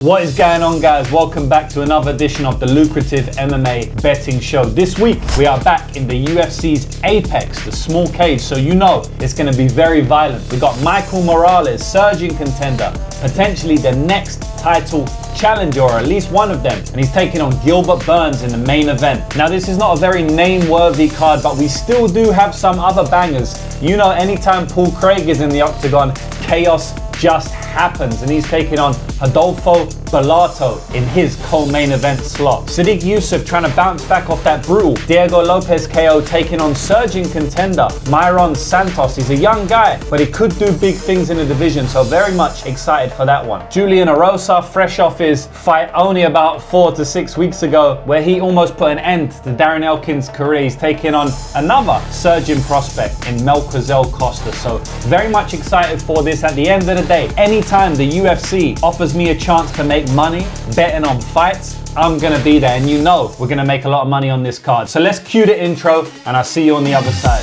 What is going on, guys? Welcome back to another edition of the Lucrative MMA Betting Show. This week, we are back in the UFC's Apex, the small cage, so you know it's going to be very violent. We got Michael Morales, surging contender, potentially the next title challenger, or at least one of them, and he's taking on Gilbert Burns in the main event. Now, this is not a very name-worthy card, but we still do have some other bangers. You know, anytime Paul Craig is in the octagon, chaos just happens, and he's taking on Rodolfo Bellato in his co-main event slot. Sodiq Yusuff trying to bounce back off that brutal Diego Lopez KO, taking on surging contender Mairon Santos. He's a young guy, but he could do big things in the division, so very much excited for that one. Julian Erosa, fresh off his fight only about 4 to 6 weeks ago, where he almost put an end to Darren Elkins' career. He's taking on another surging prospect in Melquizel Costa, so very much excited for this. At the end of the day, anytime the UFC offers me a chance to make money betting on fights, I'm gonna be there, and you know we're gonna make a lot of money on this card. So let's cue the intro, and I'll see you on the other side.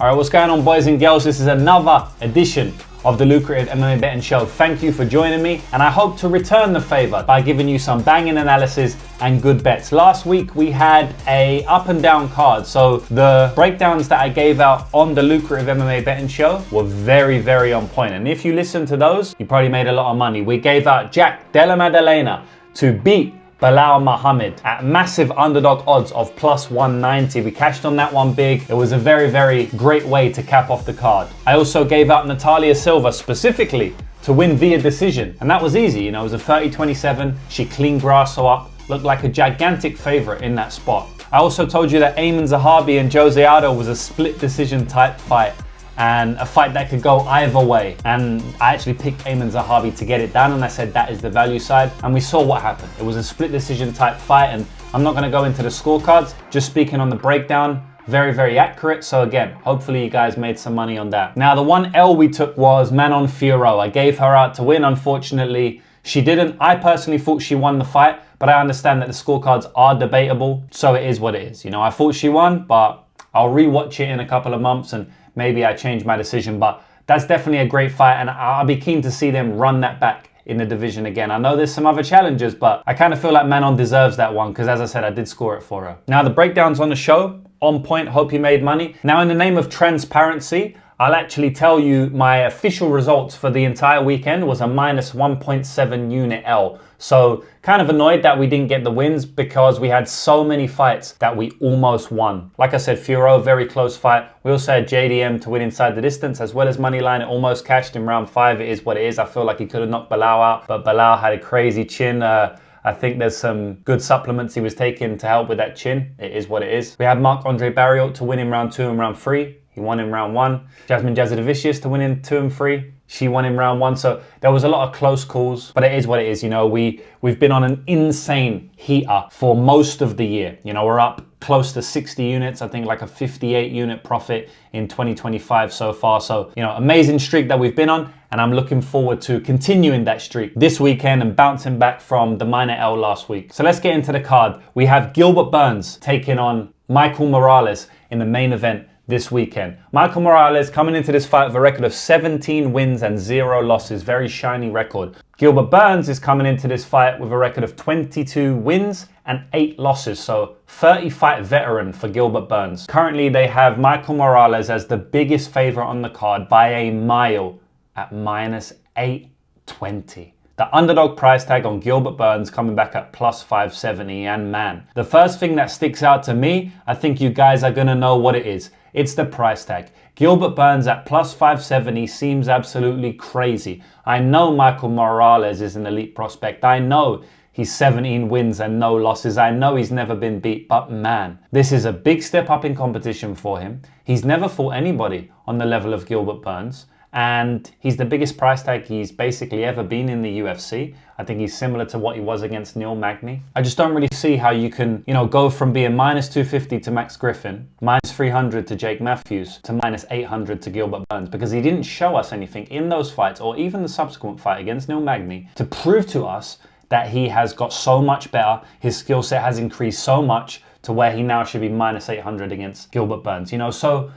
All right, what's going on, boys and girls? This is another edition of the Lucrative MMA Betting Show. Thank you for joining me, and I hope to return the favor by giving you some banging analysis and good bets. Last week we had a up and down card, so the breakdowns that I gave out on the Lucrative MMA Betting Show were very, very on point. And if you listen to those, you probably made a lot of money. We gave out Jack Della Maddalena to beat Belal Muhammad at massive underdog odds of plus 190. We cashed on that one big. It was a very, very great way to cap off the card. I also gave out Natalia Silva specifically to win via decision, and that was easy. You know, it was a 30-27. She cleaned Grasso up, looked like a gigantic favorite in that spot. I also told you that Amin Zahabi and Jose Aldo was a split decision type fight, and a fight that could go either way. And I actually picked Amin Zahabi to get it done, and I said that is the value side, and we saw what happened. It was a split decision type fight, and I'm not going to go into the scorecards, just speaking on the breakdown. Very, very accurate. So again, hopefully you guys made some money on that. Now, the one L we took was Manon Fiorot. I gave her out to win. Unfortunately, she didn't. I personally thought she won the fight, but I understand that the scorecards are debatable, so it is what it is. You know, I thought she won, but I'll rewatch it in a couple of months and maybe I changed my decision. But that's definitely a great fight, and I'll be keen to see them run that back in the division again. I know there's some other challengers, but I kind of feel like Manon deserves that one because, as I said, I did score it for her. Now, the breakdowns on the show, on point. Hope you made money. Now, in the name of transparency, I'll actually tell you my official results for the entire weekend was a minus 1.7 unit L. So kind of annoyed that we didn't get the wins because we had so many fights that we almost won. Like I said, Fiorot, very close fight. We also had JDM to win inside the distance as well as Moneyline. It almost cashed in round 5. It is what it is. I feel like he could have knocked Belal out, but Belal had a crazy chin. I think there's some good supplements he was taking to help with that chin. It is what it is. We had Marc-Andre Barriault to win in round 2 and round 3. He won in round 1. Jasmine Jasudavicius to win in 2 and 3. She won in round 1. So there was a lot of close calls, but it is what it is. You know, we've been on an insane heater for most of the year. You know, we're up close to 60 units. I think like a 58 unit profit in 2025 so far. So, you know, amazing streak that we've been on, and I'm looking forward to continuing that streak this weekend and bouncing back from the minor L last week. So let's get into the card. We have Gilbert Burns taking on Michael Morales in the main event this weekend. Michael Morales coming into this fight with a record of 17 wins and 0 losses. Very shiny record. Gilbert Burns is coming into this fight with a record of 22 wins and 8 losses. So 30-fight veteran for Gilbert Burns. Currently, they have Michael Morales as the biggest favorite on the card by a mile at minus 820. The underdog price tag on Gilbert Burns coming back at plus 570. And man, the first thing that sticks out to me, I think you guys are going to know what it is. It's the price tag. Gilbert Burns at plus 570 seems absolutely crazy. I know Michael Morales is an elite prospect. I know he's 17 wins and no losses. I know he's never been beat, but man, this is a big step up in competition for him. He's never fought anybody on the level of Gilbert Burns, and he's the biggest price tag he's basically ever been in the UFC. I think he's similar to what he was against Neil Magny. I just don't really see how you can, you know, go from being minus 250 to Max Griffin, minus 300 to Jake Matthews, to minus 800 to Gilbert Burns, because he didn't show us anything in those fights or even the subsequent fight against Neil Magny to prove to us that he has got so much better. His skill set has increased so much to where he now should be minus 800 against Gilbert Burns. You know, so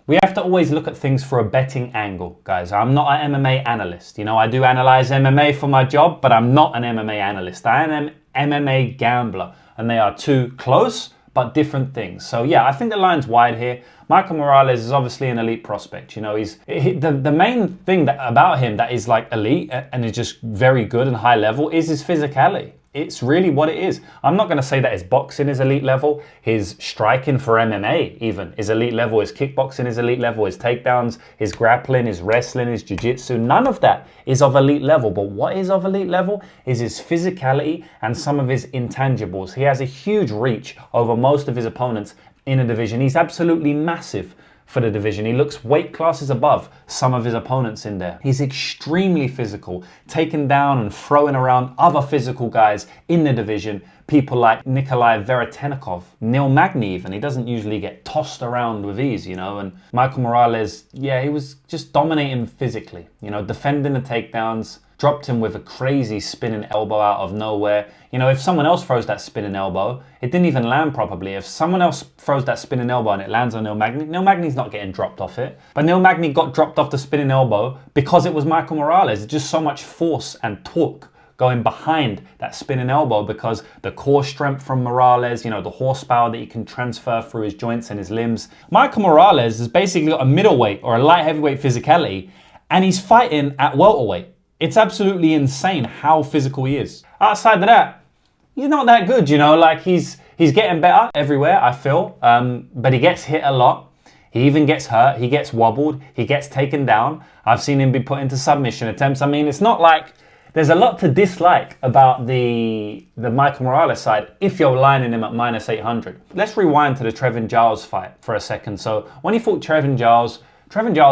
we have have to always look at things for a betting angle, guys. I'm not an MMA analyst. You know, I do analyze MMA for my job, but I'm not an MMA analyst. I am an MMA gambler, and they are two close but different things. So yeah, I think the line's wide here. Michael Morales is obviously an elite prospect. You know, the main thing about him that is like elite and is just very good and high level is his physicality. It's really what it is. I'm not going to say that his boxing is elite level, his striking for MMA even is elite level, his kickboxing is elite level, his takedowns, his grappling, his wrestling, his jiu-jitsu, none of that is of elite level. But what is of elite level is his physicality and some of his intangibles. He has a huge reach over most of his opponents in a division. He's absolutely massive for the division. He looks weight classes above some of his opponents in there. He's extremely physical, taking down and throwing around other physical guys in the division. People like Nikolai Veretennikov, Neil Magny even. He doesn't usually get tossed around with ease, you know. And Michael Morales, yeah, he was just dominating physically, you know, defending the takedowns, dropped him with a crazy spinning elbow out of nowhere. You know, if someone else throws that spinning elbow, it didn't even land properly. If someone else throws that spinning elbow and it lands on Neil Magny's not getting dropped off it. But Neil Magny got dropped off the spinning elbow because it was Michael Morales. It's just so much force and torque going behind that spinning elbow because the core strength from Morales, you know, the horsepower that he can transfer through his joints and his limbs. Michael Morales has basically got a middleweight or a light heavyweight physicality, and he's fighting at welterweight. It's absolutely insane how physical he is. Outside of that, he's not that good, you know, like he's getting better everywhere, I feel, but he gets hit a lot. He even gets hurt, he gets wobbled, he gets taken down. I've seen him be put into submission attempts. I mean, it's not like there's a lot to dislike about the Michael Morales side if you're lining him at minus 800. Let's rewind to the Trevin Giles fight for a second. So when he fought Trevin Giles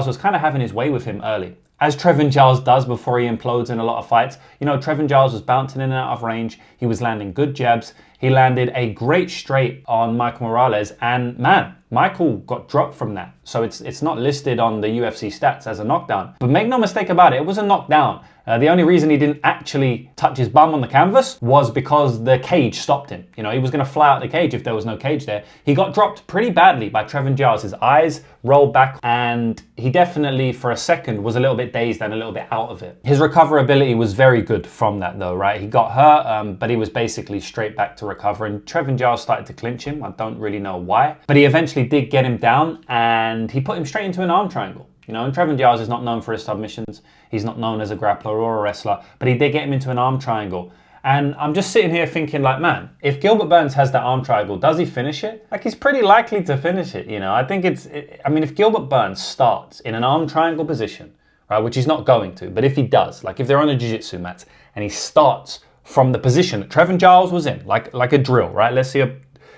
was kind of having his way with him early, as Trevin Giles does before he implodes in a lot of fights. You know, Trevin Giles was bouncing in and out of range. He was landing good jabs. He landed a great straight on Michael Morales, and man, Michael got dropped from that. So it's not listed on the UFC stats as a knockdown. But make no mistake about it, it was a knockdown. The only reason he didn't actually touch his bum on the canvas was because the cage stopped him. You know, he was going to fly out the cage if there was no cage there. He got dropped pretty badly by Trevin Giles. His eyes rolled back, and he definitely, for a second, was a little bit dazed and a little bit out of it. His recoverability was very good from that, though, right? He got hurt, but he was basically straight back to recover, and Trevin Giles started to clinch him. I don't really know why, but he eventually did get him down, and he put him straight into an arm triangle. You know, and Trevin Giles is not known for his submissions. He's not known as a grappler or a wrestler, but he did get him into an arm triangle. And I'm just sitting here thinking like, man, if Gilbert Burns has that arm triangle, does he finish it? Like, he's pretty likely to finish it, you know. I think I mean, if Gilbert Burns starts in an arm triangle position, right, which he's not going to, but if he does, like if they're on a jiu-jitsu mat and he starts from the position that Trevin Giles was in, like a drill, right? Let's see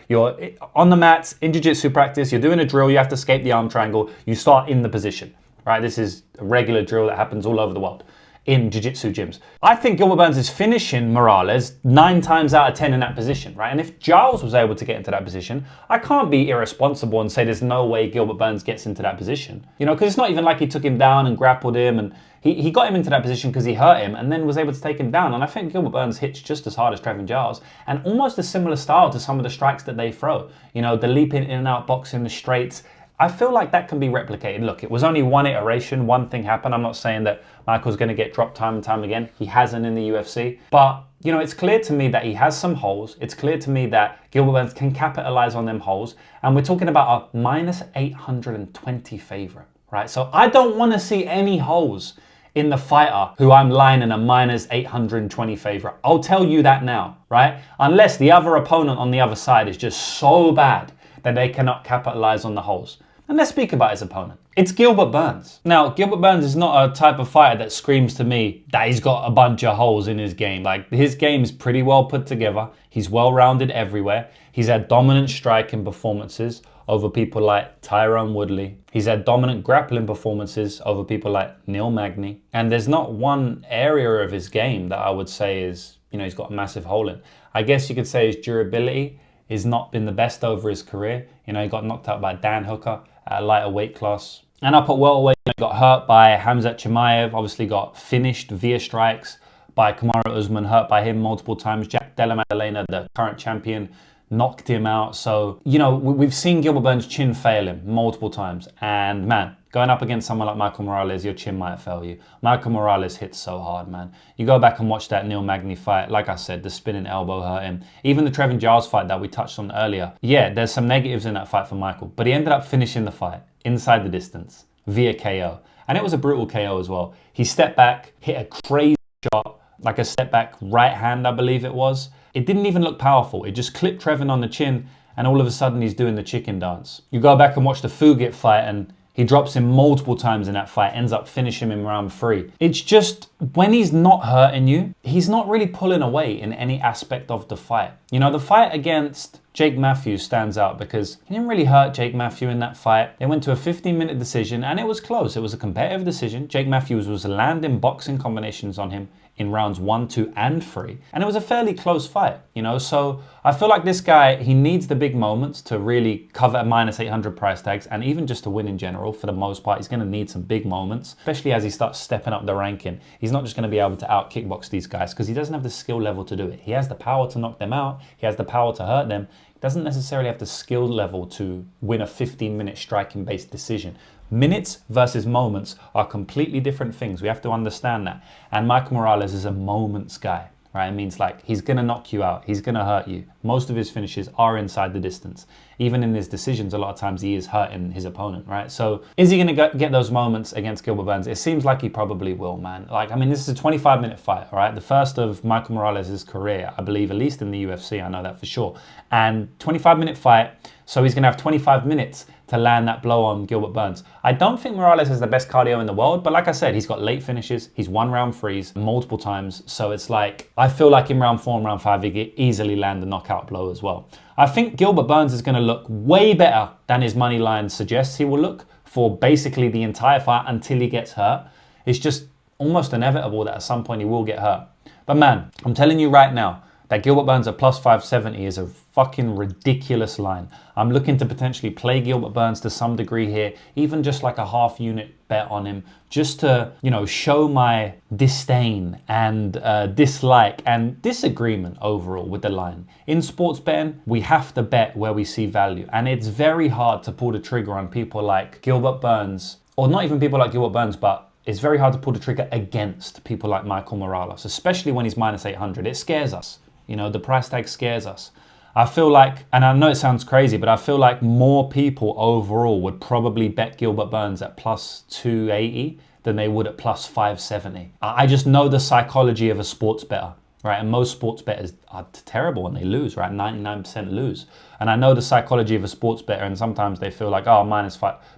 you're on the mats in jiu-jitsu practice, you're doing a drill, you have to escape the arm triangle, you start in the position, right? This is a regular drill that happens all over the world in jiu-jitsu gyms. I think Gilbert Burns is finishing Morales 9 times out of 10 in that position, right? And if Giles was able to get into that position, I can't be irresponsible and say there's no way Gilbert Burns gets into that position. You know, because it's not even like he took him down and grappled him, and he got him into that position because he hurt him and then was able to take him down. And I think Gilbert Burns hits just as hard as Trevin Giles and almost a similar style to some of the strikes that they throw. You know, the leaping in and out boxing, the straights. I feel like that can be replicated. Look, it was only one iteration, one thing happened. I'm not saying that Michael's going to get dropped time and time again. He hasn't in the UFC. But, you know, it's clear to me that he has some holes. It's clear to me that Gilbert Burns can capitalize on them holes. And we're talking about a minus 820 favorite, right? So I don't want to see any holes in the fighter who I'm lining a minus 820 favorite. I'll tell you that now, right? Unless the other opponent on the other side is just so bad that they cannot capitalize on the holes. And let's speak about his opponent. It's Gilbert Burns. Now, Gilbert Burns is not a type of fighter that screams to me that he's got a bunch of holes in his game. Like, his game is pretty well put together. He's well-rounded everywhere. He's had dominant striking performances over people like Tyron Woodley. He's had dominant grappling performances over people like Neil Magny. And there's not one area of his game that I would say is, you know, he's got a massive hole in. I guess you could say his durability has not been the best over his career. You know, he got knocked out by Dan Hooker at a lighter weight class. And up at welterweight, he got hurt by Khamzat Chimaev, obviously got finished via strikes by Kamaru Usman, hurt by him multiple times. Jack Della Maddalena, the current champion, knocked him out. So, you know, we've seen Gilbert Burns' chin fail him multiple times. And man, going up against someone like Michael Morales, your chin might fail you. Michael Morales hits so hard, man. You go back and watch that Neil Magny fight. Like I said, the spinning elbow hurt him. Even the Trevin Giles fight that we touched on earlier. Yeah, there's some negatives in that fight for Michael, but he ended up finishing the fight inside the distance via KO. And it was a brutal KO as well. He stepped back, hit a crazy shot, like a step back right hand, I believe it was. It didn't even look powerful. It just clipped Trevin on the chin, and all of a sudden he's doing the chicken dance. You go back and watch the Fugit fight, and he drops him multiple times in that fight, ends up finishing him in round 3. It's just, when he's not hurting you, he's not really pulling away in any aspect of the fight. You know, the fight against Jake Matthews stands out because he didn't really hurt Jake Matthews in that fight. They went to a 15-minute decision, and it was close. It was a competitive decision. Jake Matthews was landing boxing combinations on him in rounds 1, 2, and 3. And it was a fairly close fight, you know? So I feel like this guy, he needs the big moments to really cover a -800 price tags, and even just to win in general, for the most part, he's gonna need some big moments, especially as he starts stepping up the ranking. He's not just gonna be able to out-kickbox these guys because he doesn't have the skill level to do it. He has the power to knock them out. He has the power to hurt them. He doesn't necessarily have the skill level to win a 15-minute striking-based decision. Minutes versus moments are completely different things. We have to understand that. And Michael Morales is a moments guy, right? It means like he's going to knock you out. He's going to hurt you. Most of his finishes are inside the distance. Even in his decisions, a lot of times he is hurting his opponent, right? So is he going to get those moments against Gilbert Burns? It seems like he probably will, man. Like, I mean, this is a 25-minute fight, all right? The first of Michael Morales' career, I believe, at least in the UFC. I know that for sure. And 25-minute fight. So he's going to have 25 minutes to land that blow on Gilbert Burns. I don't think Morales has the best cardio in the world, but like I said, he's got late finishes. He's won round 3s multiple times. So it's like, I feel like in round 4 and round 5, he could easily land the knockout blow as well. I think Gilbert Burns is going to look way better than his money line suggests he will look for basically the entire fight until he gets hurt. It's just almost inevitable that at some point he will get hurt. But man, I'm telling you right now, that Gilbert Burns at plus 570 is a fucking ridiculous line. I'm looking to potentially play Gilbert Burns to some degree here, even just like a half unit bet on him, just to, you know, show my disdain and dislike and disagreement overall with the line. In sports betting, we have to bet where we see value, and it's very hard to pull the trigger on people like Gilbert Burns, or not even people like Gilbert Burns, but it's very hard to pull the trigger against people like Michael Morales, especially when he's -800. It scares us. You know, the price tag scares us. I feel like, and I know it sounds crazy, but I feel like more people overall would probably bet Gilbert Burns at plus 280 than they would at plus 570. I just know the psychology of a sports bettor, right? And most sports bettors are terrible when they lose, right? 99% lose. And I know the psychology of a sports bettor, and sometimes they feel like, oh,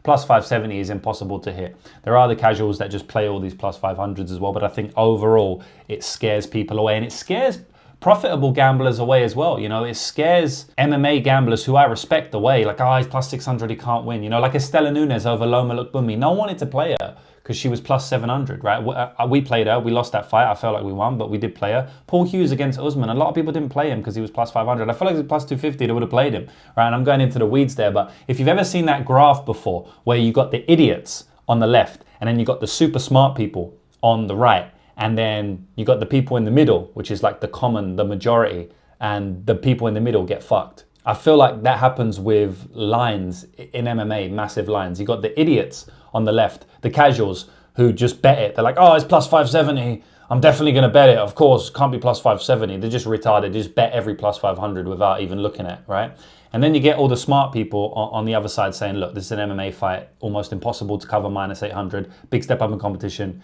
plus 570 is impossible to hit. There are the casuals that just play all these plus 500s as well, but I think overall it scares people away, and it scares profitable gamblers away as well. You know, it scares MMA gamblers who I respect away. Like, oh, he's plus 600, he can't win. You know, like Estela Nunes over Loma Lookbumi. No one wanted to play her because she was plus 700, right? We played her. We lost that fight. I felt like we won, but we did play her. Paul Hughes against Usman. A lot of people didn't play him because he was plus 500. I feel like if he was plus 250, they would have played him, right? And I'm going into the weeds there, but if you've ever seen that graph before where you got the idiots on the left and then you got the super smart people on the right, and then you got the people in the middle, which is like the majority, and the people in the middle get fucked. I feel like that happens with lines in MMA, massive lines. You got the idiots on the left, the casuals who just bet it. They're like, oh, it's plus 570. I'm definitely going to bet it. Of course, can't be plus 570. They're just retarded. They just bet every plus 500 without even looking at it, right? And then you get all the smart people on the other side saying, look, this is an MMA fight, almost impossible to cover -800, big step up in competition.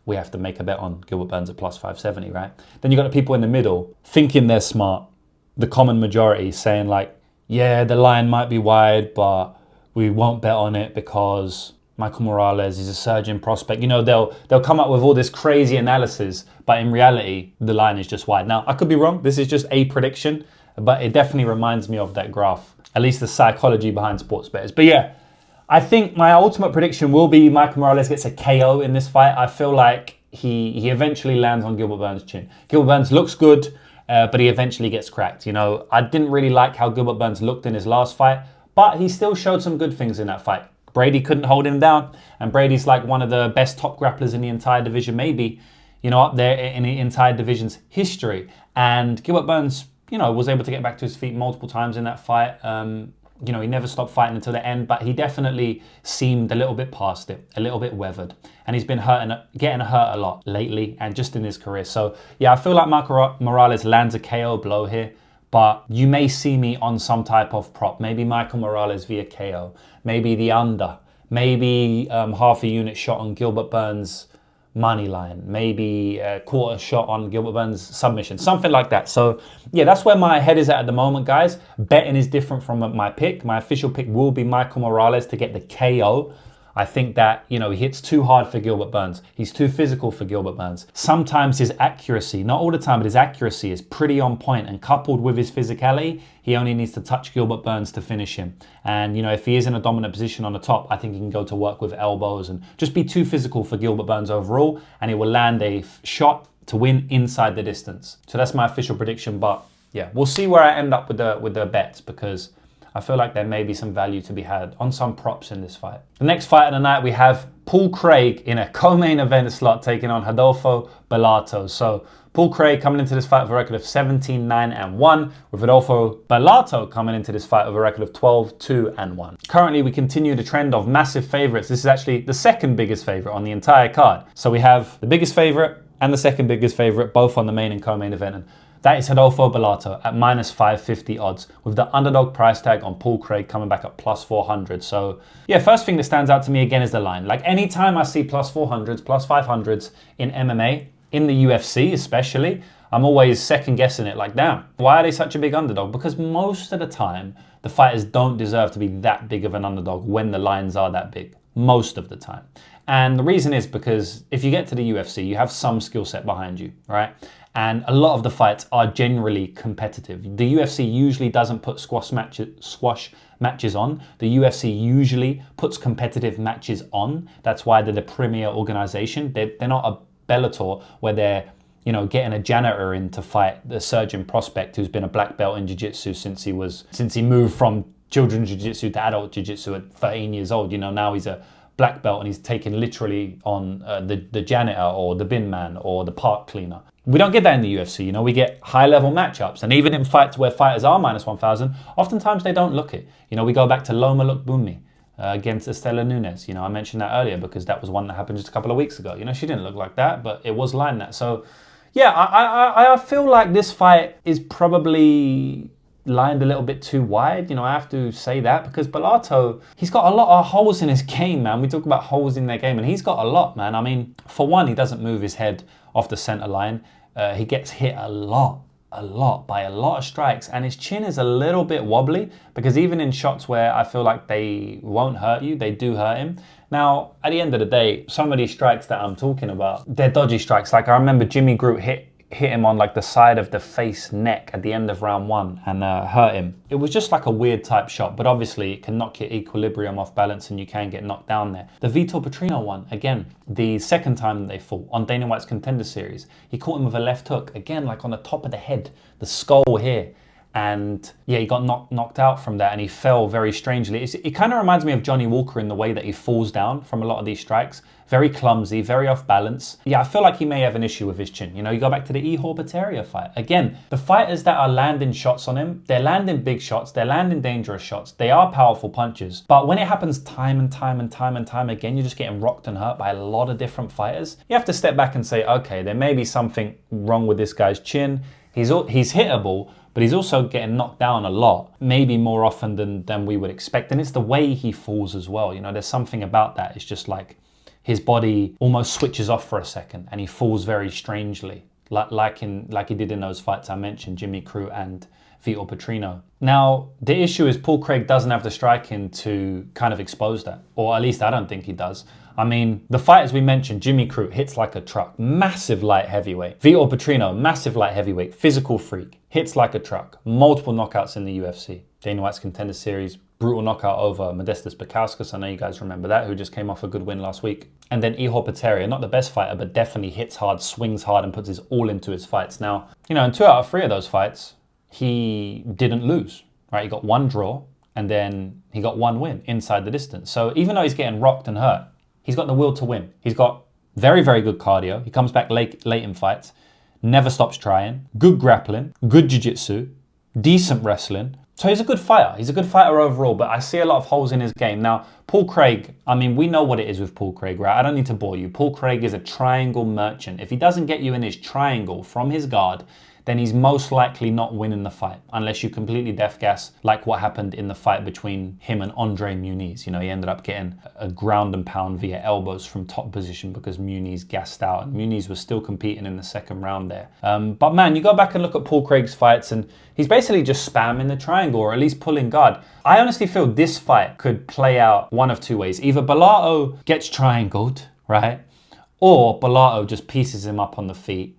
We have to make a bet on Gilbert Burns at plus 570, right? Then you got the people in the middle thinking they're smart, the common majority saying like, yeah, the line might be wide, but we won't bet on it because Michael Morales is a surging prospect. You know, they'll come up with all this crazy analysis, but in reality, the line is just wide. Now, I could be wrong. This is just a prediction, but it definitely reminds me of that graph, at least the psychology behind sports bettors. But yeah, I think my ultimate prediction will be Michael Morales gets a KO in this fight. I feel like he eventually lands on Gilbert Burns' chin. Gilbert Burns looks good, but he eventually gets cracked. You know, I didn't really like how Gilbert Burns looked in his last fight, but he still showed some good things in that fight. Brady couldn't hold him down, and Brady's like one of the best top grapplers in the entire division, maybe, you know, up there in the entire division's history. And Gilbert Burns, you know, was able to get back to his feet multiple times in that fight. You know, he never stopped fighting until the end, but he definitely seemed a little bit past it, a little bit weathered. And he's been getting hurt a lot lately and just in his career. So yeah, I feel like Marco Morales lands a KO blow here, but you may see me on some type of prop. Maybe Michael Morales via KO, maybe the under, maybe half a unit shot on Gilbert Burns' money line, maybe a quarter shot on Gilbert Burns' submission, something like that. So yeah, that's where my head is at the moment, guys. Betting is different from my pick. My official pick will be Michael Morales to get the KO. I think that, you know, he hits too hard for Gilbert Burns. He's too physical for Gilbert Burns. Sometimes his accuracy, not all the time, but his accuracy is pretty on point, and coupled with his physicality, he only needs to touch Gilbert Burns to finish him. And, you know, if he is in a dominant position on the top, I think he can go to work with elbows and just be too physical for Gilbert Burns overall, and he will land a shot to win inside the distance. So that's my official prediction, but yeah, we'll see where I end up with the bets, because I feel like there may be some value to be had on some props in this fight. The next fight of the night, we have Paul Craig in a co-main event slot taking on Rodolfo Bellato. So Paul Craig coming into this fight with a record of 17-9-1, with Rodolfo Bellato coming into this fight with a record of 12-2-1. Currently, we continue the trend of massive favorites. This is actually the second biggest favorite on the entire card. So we have the biggest favorite and the second biggest favorite, both on the main and co-main event. And that is Rodolfo Bellato at minus 550 odds, with the underdog price tag on Paul Craig coming back at plus 400. So yeah, first thing that stands out to me again is the line. Like, anytime I see plus 400s, plus 500s in MMA, in the UFC especially, I'm always second guessing it, like, damn, why are they such a big underdog? Because most of the time, the fighters don't deserve to be that big of an underdog when the lines are that big, most of the time. And the reason is because if you get to the UFC, you have some skill set behind you, right? And a lot of the fights are generally competitive. The UFC usually doesn't put squash matches on. The UFC usually puts competitive matches on. That's why they're the premier organization. They're not a Bellator where they're, you know, getting a janitor in to fight the surgeon prospect who's been a black belt in jiu-jitsu since he moved from children's jiu-jitsu to adult jiu-jitsu at 13 years old. You know, now he's a black belt and he's taken literally on the janitor or the bin man or the park cleaner. We don't get that in the UFC, you know, we get high-level matchups. And even in fights where fighters are minus 1,000, oftentimes they don't look it. You know, we go back to Loma Lookboonmee against Estela Nunes. You know, I mentioned that earlier because that was one that happened just a couple of weeks ago. You know, she didn't look like that, but it was lined that. So, yeah, I feel like this fight is probably lined a little bit too wide. You know, I have to say that because Bellato, he's got a lot of holes in his game, man. We talk about holes in their game, and he's got a lot, man. I mean, for one, he doesn't move his head off the center line. He gets hit a lot by a lot of strikes, and his chin is a little bit wobbly because even in shots where I feel like they won't hurt you, they do hurt him. Now, at the end of the day, some of these strikes that I'm talking about, they're dodgy strikes. Like, I remember Jimmy Groot hit him on like the side of the face neck at the end of round 1 and hurt him. It was just like a weird type shot, but obviously it can knock your equilibrium off balance and you can get knocked down there. The Vitor Petrino one, again, the second time that they fought on Dana White's Contender Series, he caught him with a left hook, again, like on the top of the head, the skull here. And yeah, he got knocked out from that and he fell very strangely. It kind of reminds me of Johnny Walker in the way that he falls down from a lot of these strikes. Very clumsy, very off balance. Yeah, I feel like he may have an issue with his chin. You know, you go back to the Ihor Peteria fight. Again, the fighters that are landing shots on him, they're landing big shots, they're landing dangerous shots, they are powerful punches. But when it happens time and time again, you're just getting rocked and hurt by a lot of different fighters. You have to step back and say, okay, there may be something wrong with this guy's chin. He's hittable, but he's also getting knocked down a lot, maybe more often than we would expect. And it's the way he falls as well. You know, there's something about that. It's just like his body almost switches off for a second and he falls very strangely, like he did in those fights I mentioned, Jimmy Crute and Vitor Petrino. Now, the issue is Paul Craig doesn't have the striking to kind of expose that, or at least I don't think he does. I mean, the fighters we mentioned, Jimmy Crute hits like a truck, massive light heavyweight. Vitor Petrino, massive light heavyweight, physical freak, hits like a truck, multiple knockouts in the UFC. Dana White's Contender Series, brutal knockout over Modestas Bukauskas. I know you guys remember that, who just came off a good win last week. And then Ihor Peteria, not the best fighter, but definitely hits hard, swings hard, and puts his all into his fights. Now, you know, in 2 out of 3 of those fights, he didn't lose, right? He got 1 draw, and then he got 1 win inside the distance. So even though he's getting rocked and hurt, he's got the will to win. He's got very, very good cardio. He comes back late in fights, never stops trying, good grappling, good jiu-jitsu, decent wrestling. So he's a good fighter. He's a good fighter overall, but I see a lot of holes in his game. Now, Paul Craig, I mean, we know what it is with Paul Craig, right? I don't need to bore you. Paul Craig is a triangle merchant. If he doesn't get you in his triangle from his guard, then he's most likely not winning the fight, unless you completely death gas, like what happened in the fight between him and Andre Muniz. You know, he ended up getting a ground and pound via elbows from top position because Muniz gassed out, and Muniz was still competing in the second round there. But man, you go back and look at Paul Craig's fights, and he's basically just spamming the triangle, or at least pulling guard. I honestly feel this fight could play out one of two ways. Either Bellato gets triangled, right? Or Bellato just pieces him up on the feet.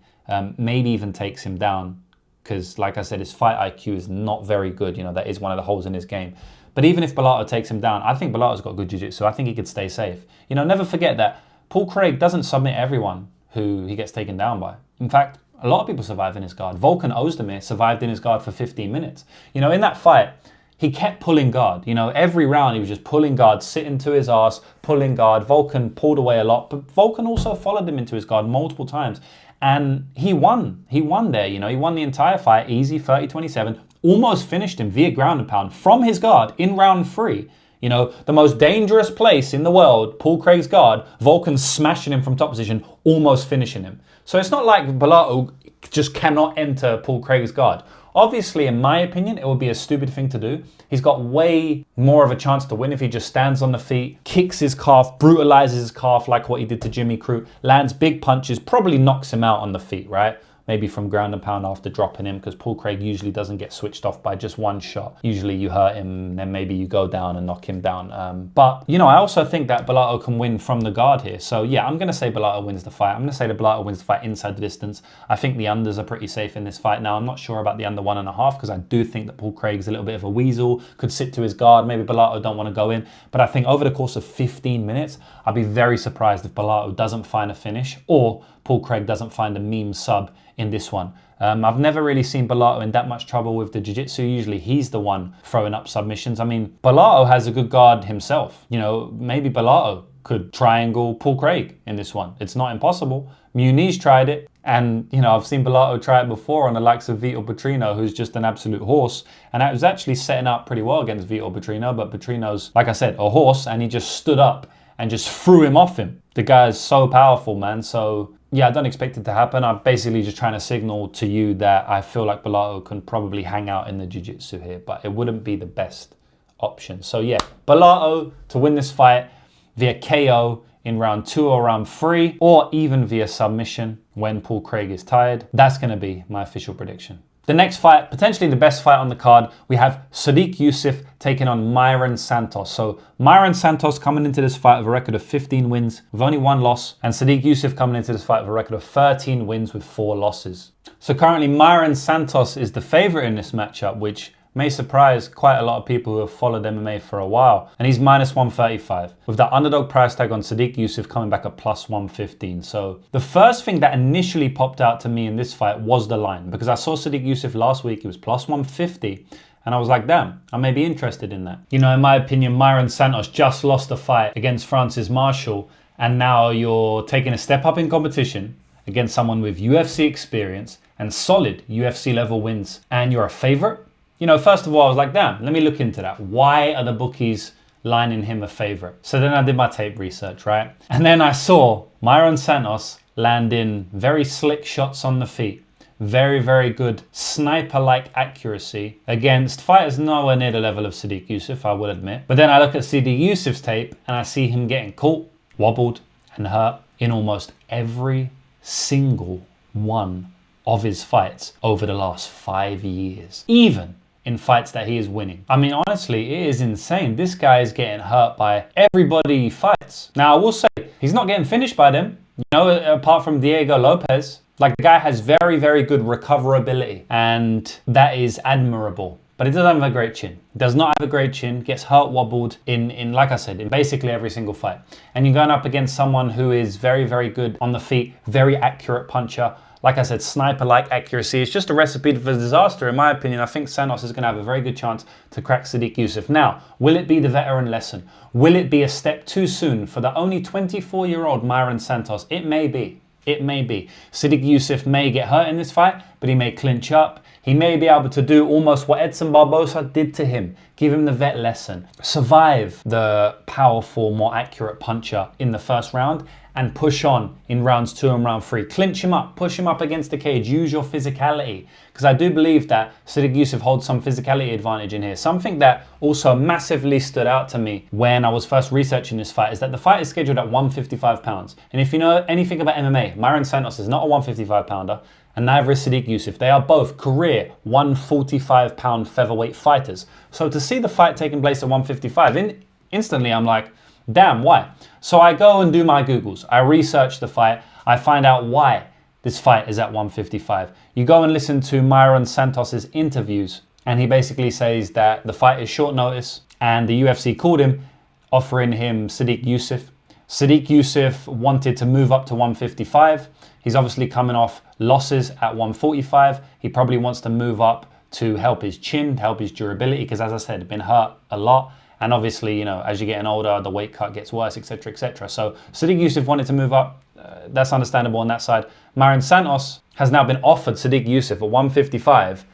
Maybe even takes him down, because like I said, his fight IQ is not very good. You know, that is one of the holes in his game. But even if Bellato takes him down, I think Bellato's got good jiu-jitsu. I think he could stay safe. You know, never forget that Paul Craig doesn't submit everyone who he gets taken down by. In fact, a lot of people survive in his guard. Volkan Ozdemir survived in his guard for 15 minutes. You know, in that fight, he kept pulling guard. You know, every round he was just pulling guard, sitting to his ass, pulling guard. Volkan pulled away a lot, but Volkan also followed him into his guard multiple times. And he won. He won there, you know. He won the entire fight, easy, 30-27. Almost finished him via ground and pound from his guard in round 3. You know, the most dangerous place in the world, Paul Craig's guard, Volkan smashing him from top position, almost finishing him. So it's not like Bellato just cannot enter Paul Craig's guard. Obviously, in my opinion, it would be a stupid thing to do. He's got way more of a chance to win if he just stands on the feet, kicks his calf, brutalizes his calf like what he did to Jimmy Crute, lands big punches, probably knocks him out on the feet, right? Maybe from ground and pound after dropping him, because Paul Craig usually doesn't get switched off by just one shot. Usually you hurt him, then maybe you go down and knock him down. But, you know, I also think that Bellato can win from the guard here. So, yeah, I'm going to say Bellato wins the fight. I'm going to say that Bellato wins the fight inside the distance. I think the unders are pretty safe in this fight. Now, I'm not sure about the under 1.5, because I do think that Paul Craig's a little bit of a weasel, could sit to his guard. Maybe Bellato don't want to go in. But I think over the course of 15 minutes, I'd be very surprised if Bellato doesn't find a finish, or Paul Craig doesn't find a meme sub in this one. I've never really seen Bellato in that much trouble with the jiu-jitsu. Usually he's the one throwing up submissions. I mean, Bellato has a good guard himself. You know, maybe Bellato could triangle Paul Craig in this one. It's not impossible. Muniz tried it. And, you know, I've seen Bellato try it before on the likes of Vitor Petrino, who's just an absolute horse. And that was actually setting up pretty well against Vitor Petrino. But Petrino's, like I said, a horse, and he just stood up and just threw him off him. The guy is so powerful, man. So, yeah, I don't expect it to happen. I'm basically just trying to signal to you that I feel like Bellato can probably hang out in the jiu-jitsu here, but it wouldn't be the best option. So, yeah, Bellato to win this fight via KO in round 2 or round 3, or even via submission when Paul Craig is tired. That's going to be my official prediction. The next fight, potentially the best fight on the card, we have Sodiq Yusuff taking on Mairon Santos. So Mairon Santos coming into this fight with a record of 15 wins with only 1 loss, and Sodiq Yusuff coming into this fight with a record of 13 wins with 4 losses. So currently Mairon Santos is the favorite in this matchup, which may surprise quite a lot of people who have followed MMA for a while. And he's minus 135, with the underdog price tag on Sodiq Yusuff coming back at plus 115. So the first thing that initially popped out to me in this fight was the line, because I saw Sodiq Yusuff last week, he was plus 150. And I was like, damn, I may be interested in that. You know, in my opinion, Mairon Santos just lost a fight against Francis Marshall, and now you're taking a step up in competition against someone with UFC experience and solid UFC level wins, and you're a favorite? You know, first of all, I was like, damn, let me look into that. Why are the bookies lining him a favorite? So then I did my tape research, right? And then I saw Mairon Santos landing very slick shots on the feet. Very, very good sniper-like accuracy against fighters nowhere near the level of Sodiq Yusuff, I will admit. But then I look at Sodiq Yusuff's tape and I see him getting caught, wobbled, and hurt in almost every single one of his fights over the last 5 years. Even in fights that he is winning. I mean, honestly, it is insane. This guy is getting hurt by everybody he fights. Now, I will say, he's not getting finished by them, you know, apart from Diego Lopez. Like, the guy has very, very good recoverability, and that is admirable. But he doesn't have a great chin. Does not have a great chin, gets hurt, wobbled in like I said, in basically every single fight. And you're going up against someone who is very, very good on the feet, very accurate puncher. Like I said, sniper-like accuracy. It's just a recipe for disaster, in my opinion. I think Santos is going to have a very good chance to crack Sodiq Yusuff. Now, will it be the veteran lesson? Will it be a step too soon for the only 24-year-old Mairon Santos? It may be. It may be. Sodiq Yusuff may get hurt in this fight, but he may clinch up. He may be able to do almost what Edson Barbosa did to him. Give him the vet lesson. Survive the powerful, more accurate puncher in the first round and push on in rounds 2 and round 3. Clinch him up, push him up against the cage, use your physicality. Because I do believe that Sodiq Yusuff holds some physicality advantage in here. Something that also massively stood out to me when I was first researching this fight is that the fight is scheduled at 155 pounds. And if you know anything about MMA, Mairon Santos is not a 155 pounder, and neither is Sodiq Yusuff. They are both career 145 pound featherweight fighters. So to see the fight taking place at 155, instantly I'm like, damn, why? So I go and do my Googles. I research the fight. I find out why this fight is at 155. You go and listen to Mairon Santos's interviews, and he basically says that the fight is short notice, and the UFC called him, offering him Sodiq Yusuff. Sodiq Yusuff wanted to move up to 155. He's obviously coming off losses at 145. He probably wants to move up to help his chin, help his durability, because as I said, been hurt a lot. And obviously, you know, as you're getting older, the weight cut gets worse, etc., etc. So Sodiq Yusuff wanted to move up. That's understandable on that side. Mairon Santos has now been offered Sodiq Yusuff at 155.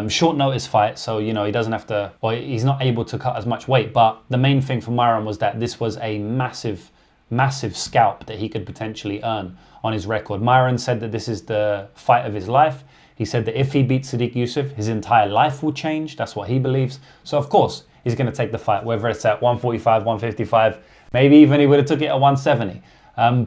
Short notice fight, so, you know, he doesn't have to, or he's not able to cut as much weight. But the main thing for Mairon was that this was a massive scalp that he could potentially earn on his record. Mairon said that this is the fight of his life. He said that if he beats Sodiq Yusuff, his entire life will change. That's what he believes. So of course, he's going to take the fight, whether it's at 145, 155, maybe even he would have took it at 170.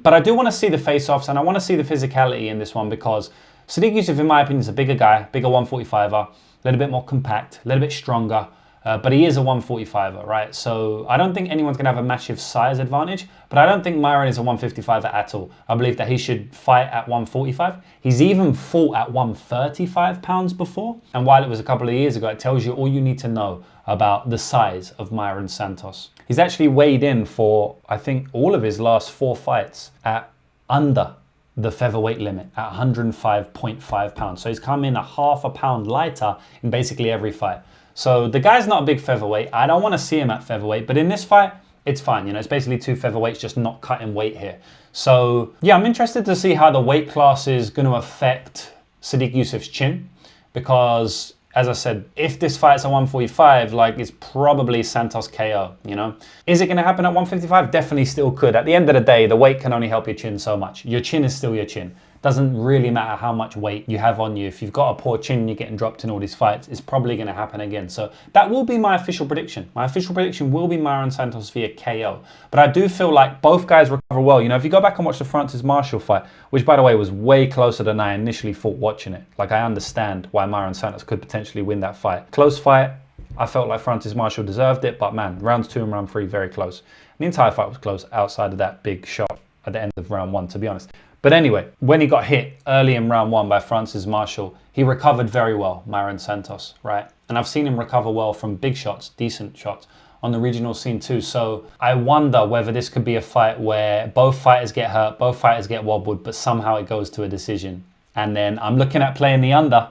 But I do want to see the face-offs, and I want to see the physicality in this one, because Sodiq Yusuff, in my opinion, is a bigger guy, bigger 145er, a little bit more compact, a little bit stronger. But he is a 145er, right? So I don't think anyone's going to have a massive size advantage, but I don't think Mairon is a 155er at all. I believe that he should fight at 145. He's even fought at 135 pounds before. And while it was a couple of years ago, it tells you all you need to know about the size of Mairon Santos. He's actually weighed in for, I think, all of his last 4 fights at under the featherweight limit at 105.5 pounds. So he's come in a half a pound lighter in basically every fight. So the guy's not a big featherweight. I don't want to see him at featherweight, but in this fight, it's fine. You know, it's basically 2 featherweights just not cutting weight here. So yeah, I'm interested to see how the weight class is going to affect Sodiq Yusuff's chin, because as I said, if this fight's at 145, like, it's probably Santos KO, you know? Is it going to happen at 155? Definitely still could. At the end of the day, the weight can only help your chin so much. Your chin is still your chin. Doesn't really matter how much weight you have on you. If you've got a poor chin and you're getting dropped in all these fights, it's probably going to happen again. So that will be my official prediction. My official prediction will be Mairon Santos via KO. But I do feel like both guys recover well. You know, if you go back and watch the Francis Marshall fight, which by the way was way closer than I initially thought watching it. Like, I understand why Mairon Santos could potentially win that fight. Close fight. I felt like Francis Marshall deserved it, but man, rounds 2 and round 3, very close. And the entire fight was close outside of that big shot at the end of round 1, to be honest. But anyway, when he got hit early in round 1 by Francis Marshall, he recovered very well, Mairon Santos, right? And I've seen him recover well from big shots, decent shots, on the regional scene too. So I wonder whether this could be a fight where both fighters get hurt, both fighters get wobbled, but somehow it goes to a decision. And then I'm looking at playing the under,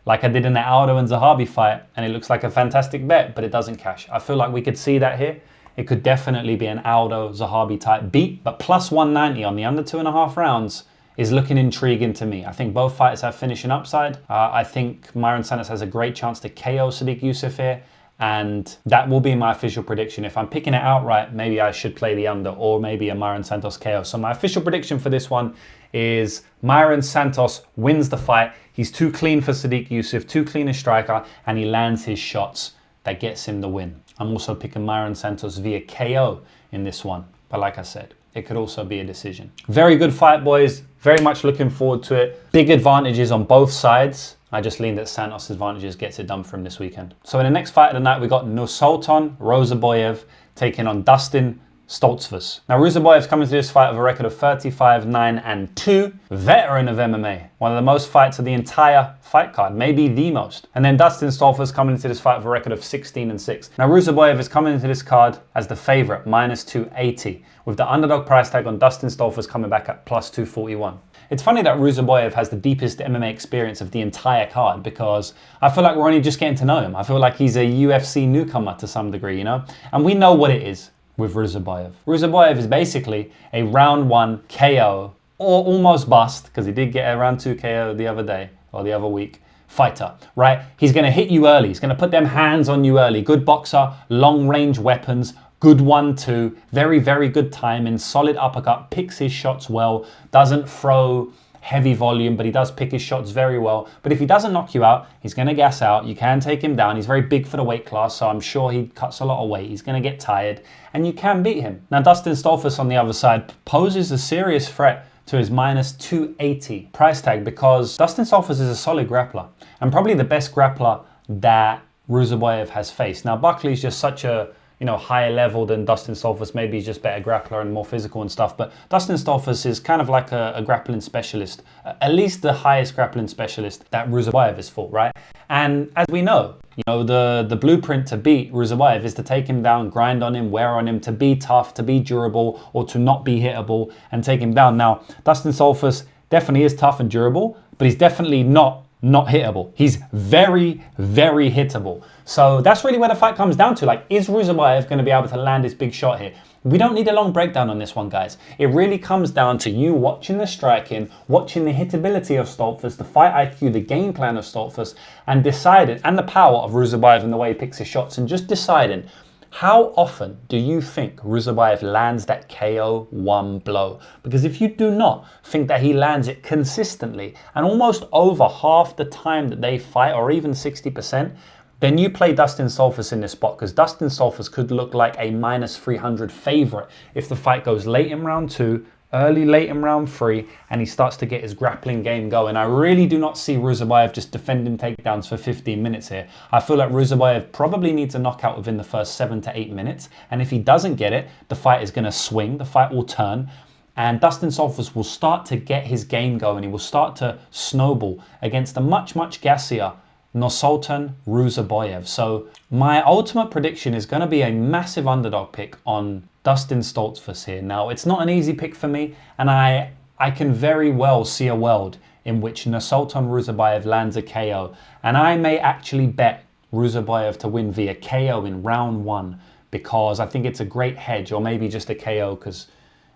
like I did in the Aldo and Zahabi fight, and it looks like a fantastic bet, but it doesn't cash. I feel like we could see that here. It could definitely be an Aldo Zahabi type beat, but plus 190 on the under 2.5 rounds is looking intriguing to me. I think both fighters have finishing upside. I think Mairon Santos has a great chance to KO Sodiq Yusuff here, and that will be my official prediction. If I'm picking it outright, maybe I should play the under, or maybe a Mairon Santos KO. So my official prediction for this one is Mairon Santos wins the fight. He's too clean for Sodiq Yusuff, too clean a striker, and he lands his shots that gets him the win. I'm also picking Mairon Santos via KO in this one. But like I said, it could also be a decision. Very good fight, boys. Very much looking forward to it. Big advantages on both sides. I just lean that Santos' advantages gets it done for him this weekend. So in the next fight of the night, we got Nursulton, Ruziboev taking on Dustin, Stoltzfus. Now, Ruziboev's coming to this fight with a record of 35-9-2. Veteran of MMA. One of the most fights of the entire fight card. Maybe the most. And then Dustin Stoltzfus coming into this fight with a record of 16-6. Now, Ruziboev is coming into this card as the favorite, minus 280. With the underdog price tag on Dustin Stoltzfus coming back at plus 241. It's funny that Ruziboev has the deepest MMA experience of the entire card, because I feel like we're only just getting to know him. I feel like he's a UFC newcomer to some degree, you know? And we know what it is with Ruziboev. Ruziboev is basically a round 1 KO or almost bust, because he did get a round 2 KO the other day, or the other week, fighter, right? He's going to hit you early. He's going to put them hands on you early. Good boxer, long range weapons, good 1-2, very, very good timing, solid uppercut, picks his shots well, doesn't throw heavy volume, but he does pick his shots very well. But if he doesn't knock you out, he's going to gas out. You can take him down. He's very big for the weight class, so I'm sure he cuts a lot of weight. He's going to get tired, and you can beat him. Now, Dustin Stoltzfus on the other side poses a serious threat to his minus 280 price tag, because Dustin Stoltzfus is a solid grappler and probably the best grappler that Ruziboev has faced. Now, Buckley's just such a higher level than Dustin Stoltzfus. Maybe he's just better grappler and more physical and stuff. But Dustin Stoltzfus is kind of like a grappling specialist, at least the highest grappling specialist that Ruziboev is for, right? And as we know, the blueprint to beat Ruziboev is to take him down, grind on him, wear on him, to be tough, to be durable, or to not be hittable and take him down. Now, Dustin Stoltzfus definitely is tough and durable, but he's definitely not hittable. He's very, very hittable. So that's really where the fight comes down to. Like, is Ruziboev going to be able to land his big shot here? We don't need a long breakdown on this one, guys. It really comes down to you watching the striking, watching the hittability of Stoltzfus, the fight IQ, the game plan of Stoltzfus, and deciding, and the power of Ruziboev and the way he picks his shots, and just deciding, how often do you think Ruziboev lands that KO one blow? Because if you do not think that he lands it consistently and almost over half the time that they fight, or even 60%, then you play Dustin Stoltzfus in this spot, because Dustin Stoltzfus could look like a minus 300 favorite if the fight goes late in round 2, late in round 3, and he starts to get his grappling game going. I really do not see Ruziboev just defending takedowns for 15 minutes here. I feel like Ruziboev probably needs a knockout within the first 7 to 8 minutes. And if he doesn't get it, the fight is going to swing, the fight will turn, and Dustin Stoltzfus will start to get his game going. He will start to snowball against a much, much gassier Nursulton Ruziboev. So my ultimate prediction is going to be a massive underdog pick on Dustin Stoltzfus here. Now, it's not an easy pick for me, and I can very well see a world in which Nursulton Ruziboev lands a KO, and I may actually bet Ruziboev to win via KO in round 1, because I think it's a great hedge, or maybe just a KO because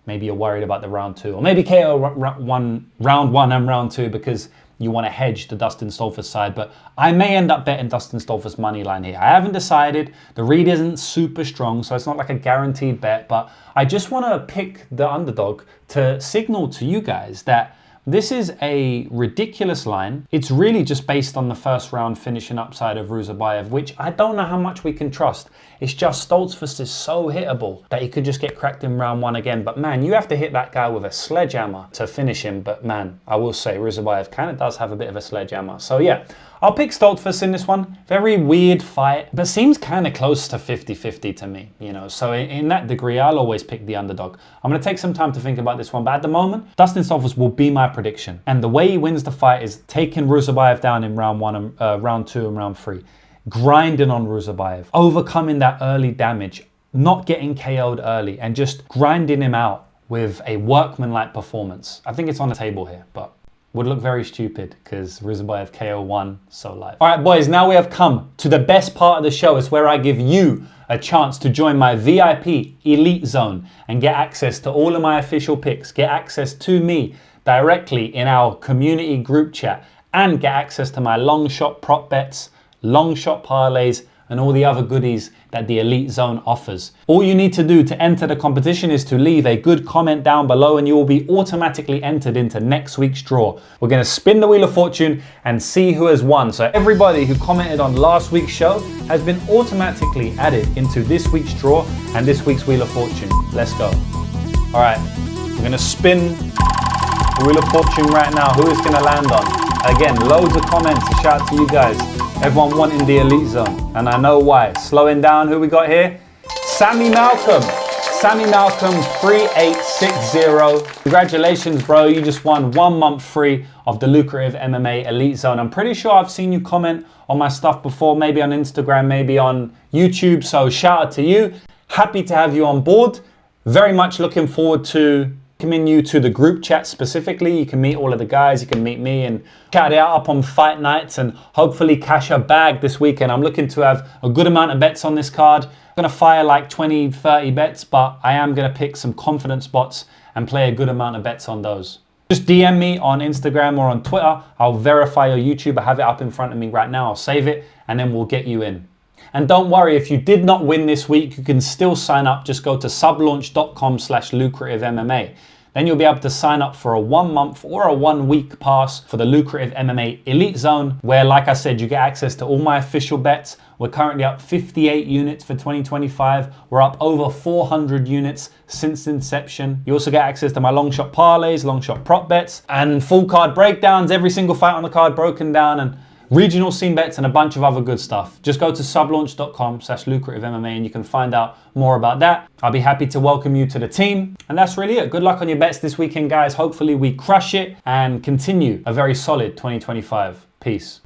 maybe you're worried about the round 2, or maybe KO round 1 and round 2 because you want to hedge the Dustin Stoltzfus side. But I may end up betting Dustin Stoltzfus money line here. I haven't decided. The read isn't super strong, so it's not like a guaranteed bet, but I just want to pick the underdog to signal to you guys that this is a ridiculous line. It's really just based on the first round finishing upside of Ruziboev, which I don't know how much we can trust. It's just Stoltzfus is so hittable that he could just get cracked in round 1 again. But man, you have to hit that guy with a sledgehammer to finish him. But man, I will say Ruziboev kind of does have a bit of a sledgehammer. So yeah, I'll pick Stoltzfus in this one. Very weird fight, but seems kind of close to 50-50 to me, So in that degree, I'll always pick the underdog. I'm going to take some time to think about this one, but at the moment, Dustin Stoltzfus will be my prediction. And the way he wins the fight is taking Ruziboev down in round 1, round 2, and round 3. Grinding on Ruziboev, overcoming that early damage, not getting KO'd early, and just grinding him out with a workmanlike performance. I think it's on the table here, but would look very stupid because Ruziboev KO 1 so live. All right, boys, now we have come to the best part of the show. It's where I give you a chance to join my VIP Elite Zone and get access to all of my official picks, get access to me directly in our community group chat, and get access to my long shot prop bets, long shot parlays, and all the other goodies that the Elite Zone offers. All you need to do to enter the competition is to leave a good comment down below, and you will be automatically entered into next week's draw. We're going to spin the Wheel of Fortune and see who has won. So everybody who commented on last week's show has been automatically added into this week's draw and this week's Wheel of Fortune. Let's go. All right, we're going to spin the Wheel of Fortune right now. Who is going to land on? Again, loads of comments. A shout out to you guys. Everyone wanting the Elite Zone, and I know why. Slowing down, who we got here? Sammy Malcolm. Sammy Malcolm, 3860. Congratulations, bro. You just won 1 month free of the Lucrative MMA Elite Zone. I'm pretty sure I've seen you comment on my stuff before, maybe on Instagram, maybe on YouTube. So shout out to you. Happy to have you on board. Very much looking forward to welcoming you to the group chat specifically. You can meet all of the guys, you can meet me and chat it out up on fight nights and hopefully cash a bag this weekend. I'm looking to have a good amount of bets on this card. I'm going to fire like 20-30 bets, but I am going to pick some confident spots and play a good amount of bets on those. Just DM me on Instagram or on Twitter. I'll verify your YouTube. I have it up in front of me right now. I'll save it and then we'll get you in. And don't worry, if you did not win this week, you can still sign up. Just go to sublaunch.com/lucrativemma. Then you'll be able to sign up for a 1 month or a 1 week pass for the Lucrative MMA Elite Zone, where, like I said, you get access to all my official bets. We're currently up 58 units for 2025. We're up over 400 units since inception. You also get access to my long shot parlays, long shot prop bets, and full card breakdowns, every single fight on the card broken down, and regional scene bets and a bunch of other good stuff. Just go to sublaunch.com/lucrativemma and you can find out more about that. I'll be happy to welcome you to the team. And that's really it. Good luck on your bets this weekend, guys. Hopefully we crush it and continue a very solid 2025. Peace.